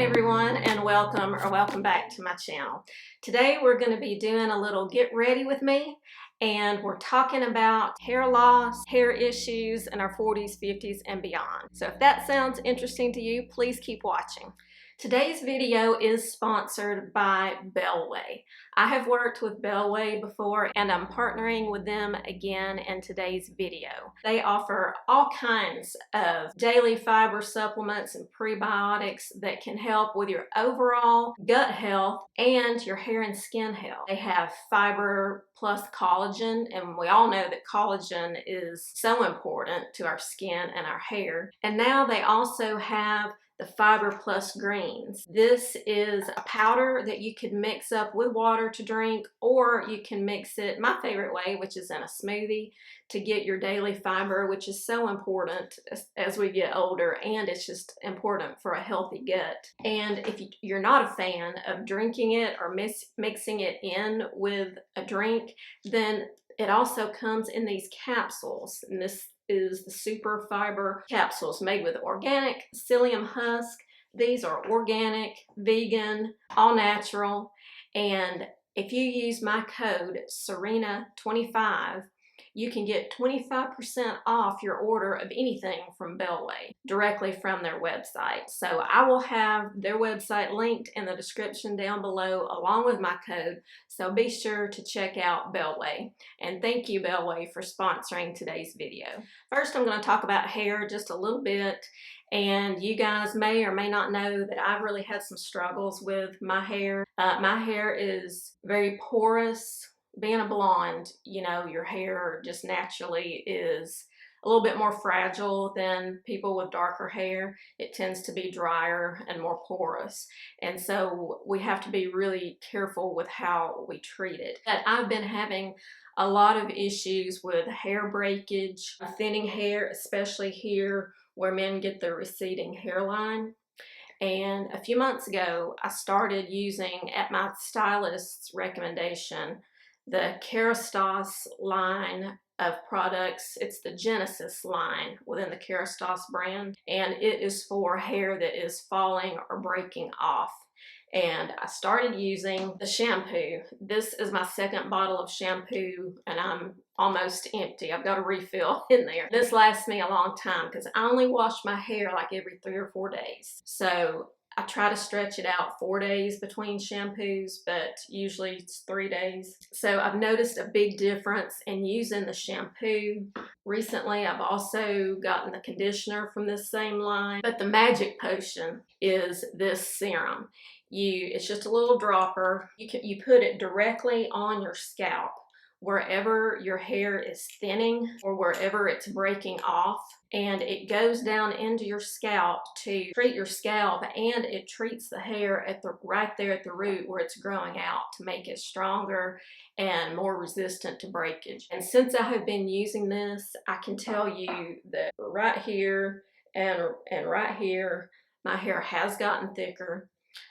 everyone, and welcome back to my channel. Today we're going to be doing a little get ready with me, and we're talking about hair loss, hair issues in our 40s, 50s, and beyond. So if that sounds interesting to you, please keep watching. Today's video is sponsored by Bellway. I have worked with Bellway before, and I'm partnering with them again in today's video. They offer all kinds of daily fiber supplements and prebiotics that can help with your overall gut health and your hair and skin health. They have fiber plus collagen, and we all know that collagen is so important to our skin and our hair. And now they also have the Fiber Plus Greens. This is a powder that you can mix up with water to drink, or you can mix it my favorite way, which is in a smoothie, to get your daily fiber, which is so important as we get older, and it's just important for a healthy gut. And if you're not a fan of drinking it or mixing it in with a drink, then it also comes in these capsules, and this is the super fiber capsules made with organic psyllium husk. These are organic, vegan, all natural, and if you use my code Serena25, you can get 25% off your order of anything from Bellway directly from their website. So I will have their website linked in the description down below along with my code. So be sure to check out Bellway. And thank you, Bellway, for sponsoring today's video. First, I'm going to talk about hair just a little bit. And you guys may or may not know that I've really had some struggles with my hair. My hair is very porous. Being a blonde, you know, your hair just naturally is a little bit more fragile than people with darker hair. It tends to be drier and more porous. And so we have to be really careful with how we treat it. But I've been having a lot of issues with hair breakage, thinning hair, especially here where men get the receding hairline. And a few months ago, I started using, at my stylist's recommendation, the Kerastase line of products. It's the Genesis line within the Kerastase brand, and it is for hair that is falling or breaking off. And I started using the shampoo. This is my second bottle of shampoo, and I'm almost empty. I've got a refill in there. This lasts me a long time because I only wash my hair like every 3 or 4 days. So I try to stretch it out 4 days between shampoos, but usually it's 3 days. So I've noticed a big difference in using the shampoo. Recently, I've also gotten the conditioner from this same line, but the magic potion is this serum. It's just a little dropper. You put it directly on your scalp, wherever your hair is thinning or wherever it's breaking off, and it goes down into your scalp to treat your scalp, and it treats the hair right there at the root where it's growing out to make it stronger and more resistant to breakage. And since I have been using this, I can tell you that right here and right here, my hair has gotten thicker.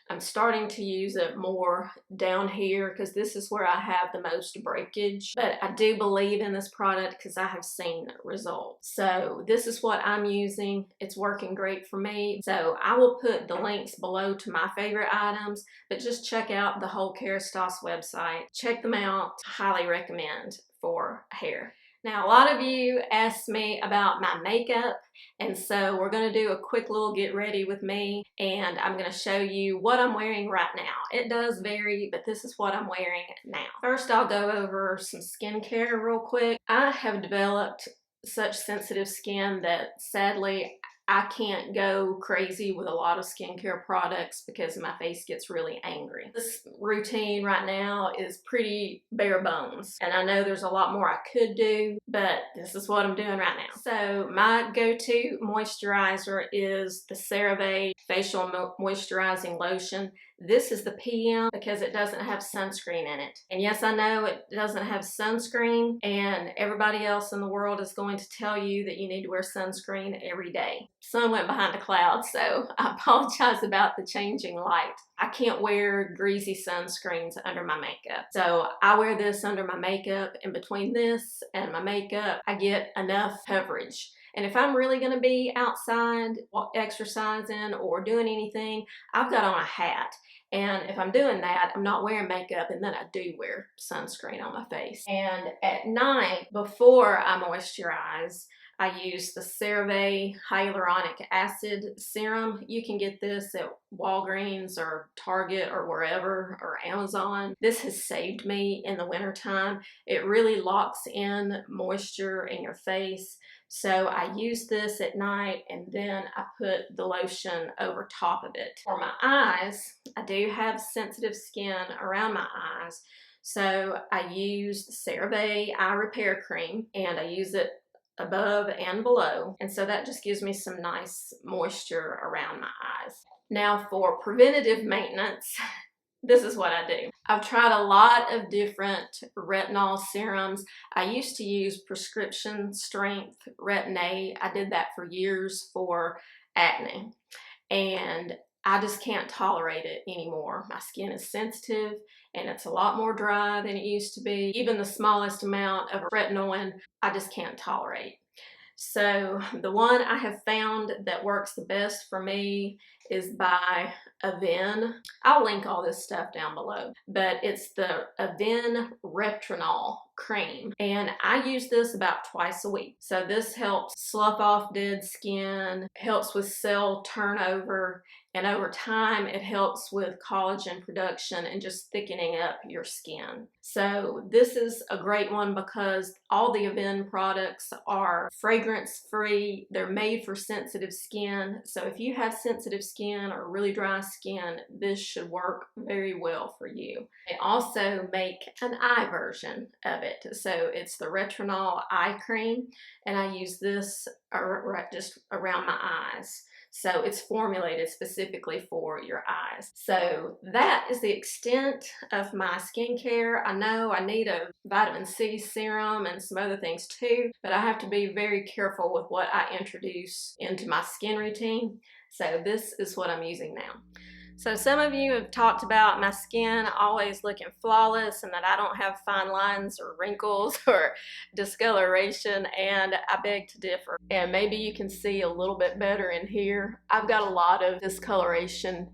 I'm starting to use it more down here because this is where I have the most breakage. But I do believe in this product because I have seen results. So this is what I'm using. It's working great for me. So I will put the links below to my favorite items, but just check out the whole Kerastase website. Check them out. Highly recommend for hair. Now, a lot of you asked me about my makeup, and so we're going to do a quick little get ready with me, and I'm going to show you what I'm wearing right now. It does vary, but this is what I'm wearing now. First, I'll go over some skincare real quick. I have developed such sensitive skin that sadly I can't go crazy with a lot of skincare products because my face gets really angry. This routine right now is pretty bare bones, and I know there's a lot more I could do, but this is what I'm doing right now. So my go-to moisturizer is the CeraVe Facial Moisturizing Lotion. This is the PM because it doesn't have sunscreen in it. And yes, I know it doesn't have sunscreen, and everybody else in the world is going to tell you that you need to wear sunscreen every day. Sun went behind a cloud, so I apologize about the changing light. I can't wear greasy sunscreens under my makeup. So I wear this under my makeup, and between this and my makeup, I get enough coverage. And if I'm really going to be outside exercising or doing anything, I've got on a hat. And if I'm doing that, I'm not wearing makeup, and then I do wear sunscreen on my face. And at night, before I moisturize, I use the CeraVe Hyaluronic Acid Serum. You can get this at Walgreens or Target or wherever, or Amazon. This has saved me in the wintertime. It really locks in moisture in your face. So I use this at night, and then I put the lotion over top of it. For my eyes, I do have sensitive skin around my eyes. So I use the CeraVe Eye Repair Cream, and I use it above and below, and so that just gives me some nice moisture around my eyes. Now for preventative maintenance, this is what I do. I've tried a lot of different retinol serums. I used to use prescription strength Retin-A. I did that for years for acne, and I just can't tolerate it anymore. My skin is sensitive, and it's a lot more dry than it used to be. Even the smallest amount of retinoid, I just can't tolerate. So the one I have found that works the best for me is by Avene. I'll link all this stuff down below, but it's the Avene Retinols cream, and I use this about twice a week. So this helps slough off dead skin, helps with cell turnover, and over time it helps with collagen production and just thickening up your skin. So this is a great one because all the Avene products are fragrance free. They're made for sensitive skin. So if you have sensitive skin or really dry skin, this should work very well for you. They also make an eye version of it. So it's the Retinol eye cream, and I use this just around my eyes. So it's formulated specifically for your eyes. So that is the extent of my skincare. I know I need a vitamin C serum and some other things too, but I have to be very careful with what I introduce into my skin routine. So this is what I'm using now. So some of you have talked about my skin always looking flawless and that I don't have fine lines or wrinkles or discoloration, and I beg to differ. And maybe you can see a little bit better in here. I've got a lot of discoloration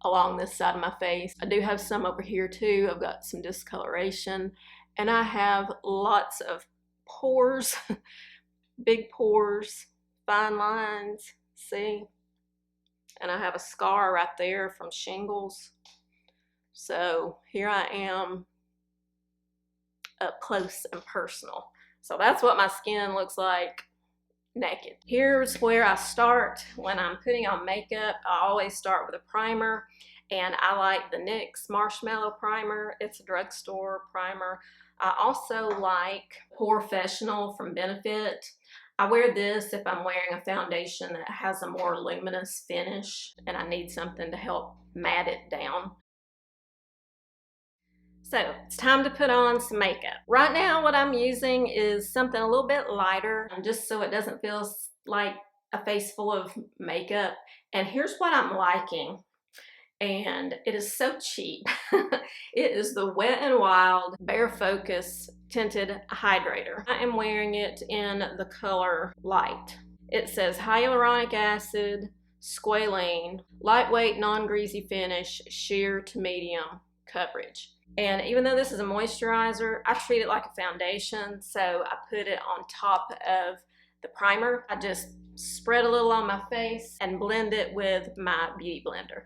along this side of my face. I do have some over here too. I've got some discoloration, and I have lots of pores, big pores, fine lines, see? And I have a scar right there from shingles. So here I am up close and personal. So that's what my skin looks like naked. Here's where I start when I'm putting on makeup. I always start with a primer, and I like the NYX Marshmallow Primer. It's a drugstore primer. I also like Porefessional from Benefit. I wear this if I'm wearing a foundation that has a more luminous finish and I need something to help matte it down. So it's time to put on some makeup. Right now what I'm using is something a little bit lighter, just so it doesn't feel like a face full of makeup. And here's what I'm liking. And it is so cheap. It is the Wet n Wild Bare Focus Tinted Hydrator. I am wearing it in the color Light. It says hyaluronic acid, squalane, lightweight, non-greasy finish, sheer to medium coverage. And even though this is a moisturizer, I treat it like a foundation, so I put it on top of the primer. I just spread a little on my face and blend it with my beauty blender.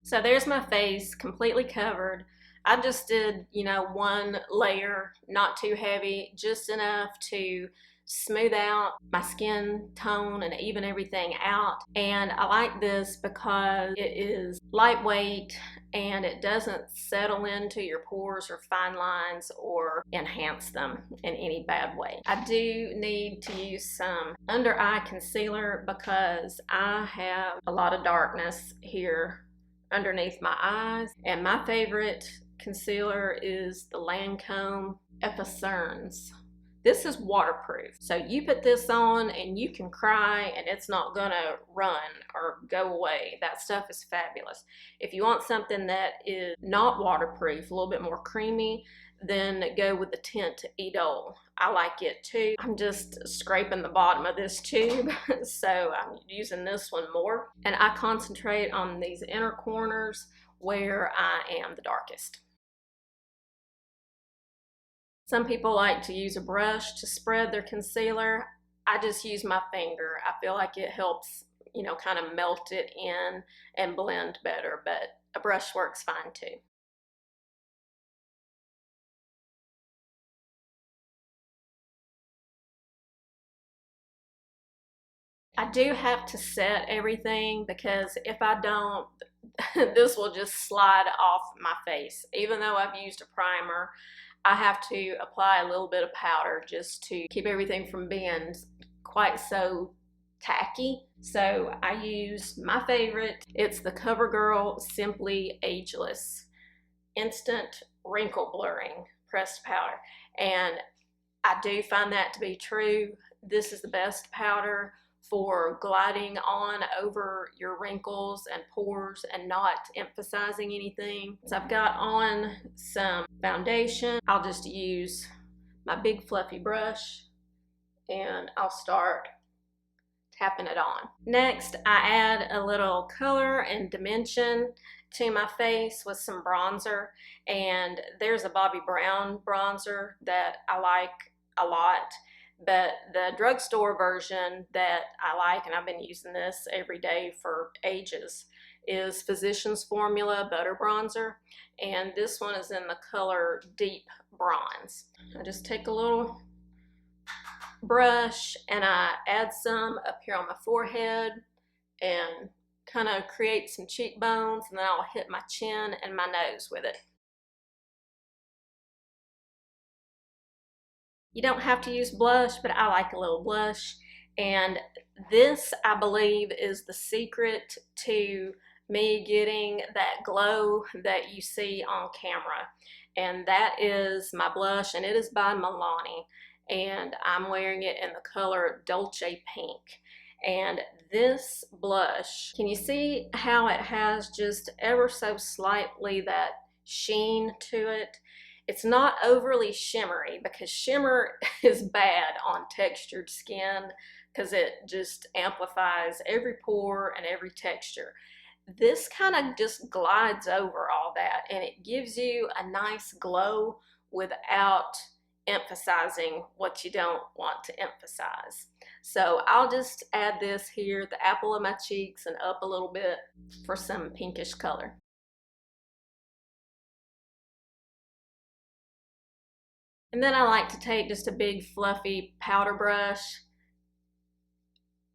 So there's my face completely covered. I just did, one layer, not too heavy, just enough to smooth out my skin tone and even everything out. And I like this because it is lightweight and it doesn't settle into your pores or fine lines or enhance them in any bad way. I do need to use some under eye concealer because I have a lot of darkness here underneath my eyes, and my favorite concealer is the Lancome Effervescence. This is waterproof, so you put this on and you can cry and it's not gonna run or go away. That stuff is fabulous. If you want something that is not waterproof, a little bit more creamy, then go with the tint Idole. I like it too. I'm just scraping the bottom of this tube, so I'm using this one more. And I concentrate on these inner corners where I am the darkest. Some people like to use a brush to spread their concealer. I just use my finger. I feel like it helps, you know, kind of melt it in and blend better, but a brush works fine too. I do have to set everything because if I don't, this will just slide off my face. Even though I've used a primer, I have to apply a little bit of powder just to keep everything from being quite so tacky. So I use my favorite. It's the CoverGirl Simply Ageless Instant Wrinkle Blurring Pressed Powder. And I do find that to be true. This is the best powder for gliding on over your wrinkles and pores and not emphasizing anything. So I've got on some foundation. I'll just use my big fluffy brush and I'll start tapping it on. Next, I add a little color and dimension to my face with some bronzer, and there's a Bobbi Brown bronzer that I like a lot, but the drugstore version that I like, and I've been using this every day for ages, is Physicians Formula Butter Bronzer, and this one is in the color Deep Bronze. I just take a little brush and I add some up here on my forehead and kind of create some cheekbones, and then I'll hit my chin and my nose with it. You don't have to use blush, but I like a little blush, and this, I believe, is the secret to me getting that glow that you see on camera, and that is my blush, and it is by Milani, and I'm wearing it in the color Dolce Pink. And this blush, can you see how it has just ever so slightly that sheen to it? It's not overly shimmery, because shimmer is bad on textured skin because it just amplifies every pore and every texture. This kind of just glides over all that, and it gives you a nice glow without emphasizing what you don't want to emphasize. So I'll just add this here, the apple of my cheeks, and up a little bit for some pinkish color. And then I like to take just a big fluffy powder brush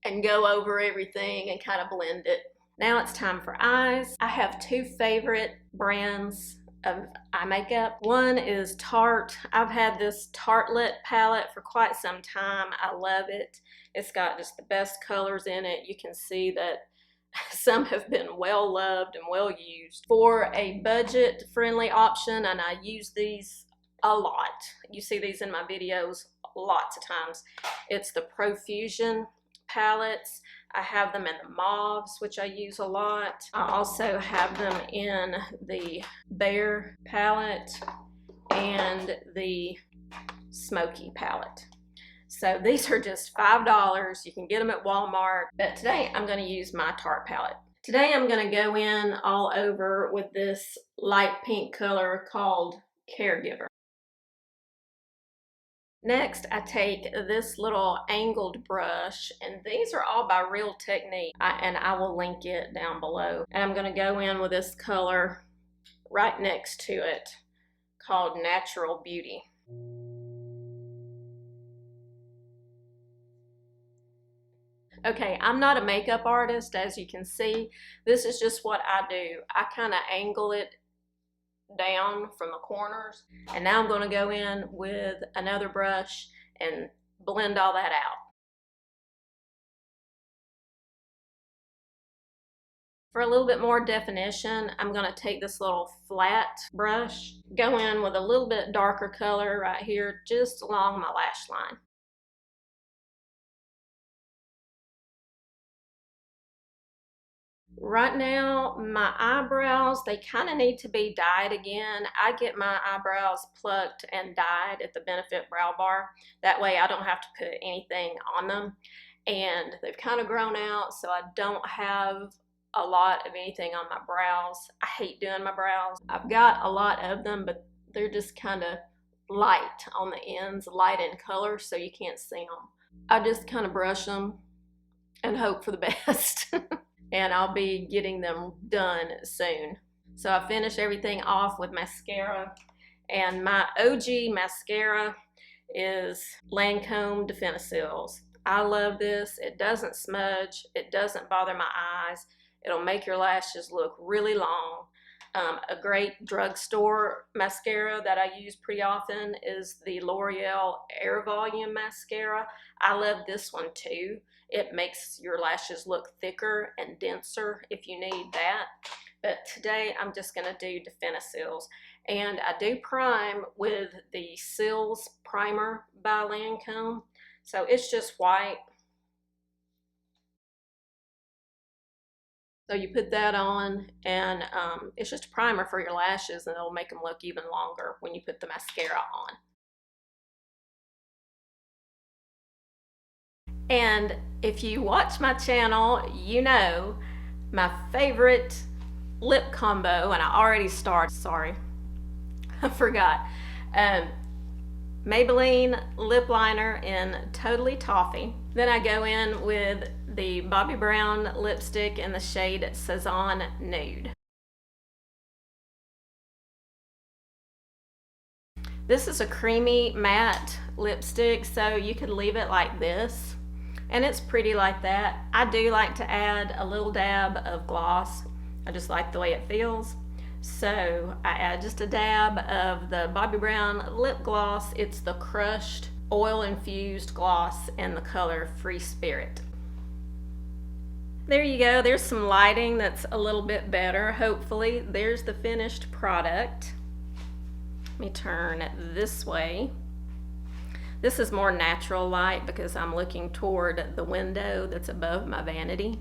and go over everything and kind of blend it. Now it's time for eyes. I have two favorite brands of eye makeup. One is Tarte. I've had this Tartelette palette for quite some time. I love it. It's got just the best colors in it. You can see that some have been well loved and well used. For a budget friendly option, and I use these a lot. You see these in my videos lots of times. It's the Profusion palettes. I have them in the mauves, which I use a lot. I also have them in the Bare palette and the Smoky palette. So these are just $5. You can get them at Walmart. But today I'm going to use my Tarte palette. Today I'm going to go in all over with this light pink color called Caregiver. Next, I take this little angled brush, and these are all by Real Technique, and I will link it down below. And I'm going to go in with this color right next to it called Natural Beauty. Okay, I'm not a makeup artist, as you can see. This is just what I do. I kind of angle it down from the corners, and now I'm going to go in with another brush and blend all that out. For a little bit more definition, I'm going to take this little flat brush, go in with a little bit darker color right here just along my lash line. Right now, my eyebrows, they kind of need to be dyed again. I get my eyebrows plucked and dyed at the Benefit Brow Bar. That way I don't have to put anything on them. And they've kind of grown out, so I don't have a lot of anything on my brows. I hate doing my brows. I've got a lot of them, but they're just kind of light on the ends, light in color, so you can't see them. I just kind of brush them and hope for the best. And I'll be getting them done soon. So I finish everything off with mascara, and my OG mascara is Lancome Definiseals. I love this. It doesn't smudge, it doesn't bother my eyes, it'll make your lashes look really long. A great drugstore mascara that I use pretty often is the L'Oreal Air Volume Mascara. I love this one too. It makes your lashes look thicker and denser if you need that. But today I'm just going to do Definiseals. And I do prime with the Seals Primer by Lancome. So it's just white. So you put that on, and it's just a primer for your lashes, and it'll make them look even longer when you put the mascara on. And if you watch my channel, you know my favorite lip combo, and I already started, sorry, I forgot. Maybelline lip liner in Totally Toffee. Then I go in with the Bobbi Brown lipstick in the shade Sazan Nude. This is a creamy matte lipstick, so you could leave it like this, and it's pretty like that. I do like to add a little dab of gloss. I just like the way it feels. So I add just a dab of the Bobbi Brown lip gloss. It's the crushed oil infused gloss in the color Free Spirit. There you go. There's some lighting that's a little bit better, hopefully. There's the finished product. Let me turn it this way. This is more natural light because I'm looking toward the window that's above my vanity.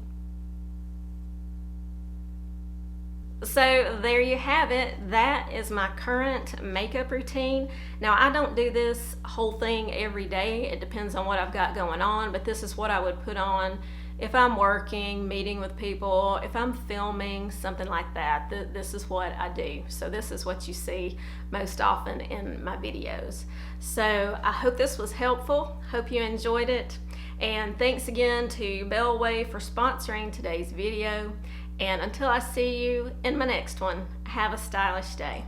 So there you have it. That is my current makeup routine. Now I don't do this whole thing every day. It depends on what I've got going on, but this is what I would put on if I'm working, meeting with people, if I'm filming, something like that. This is what I do. So this is what you see most often in my videos. So I hope this was helpful. Hope you enjoyed it. And thanks again to Bellway for sponsoring today's video. And until I see you in my next one, have a stylish day.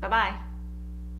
Bye-bye.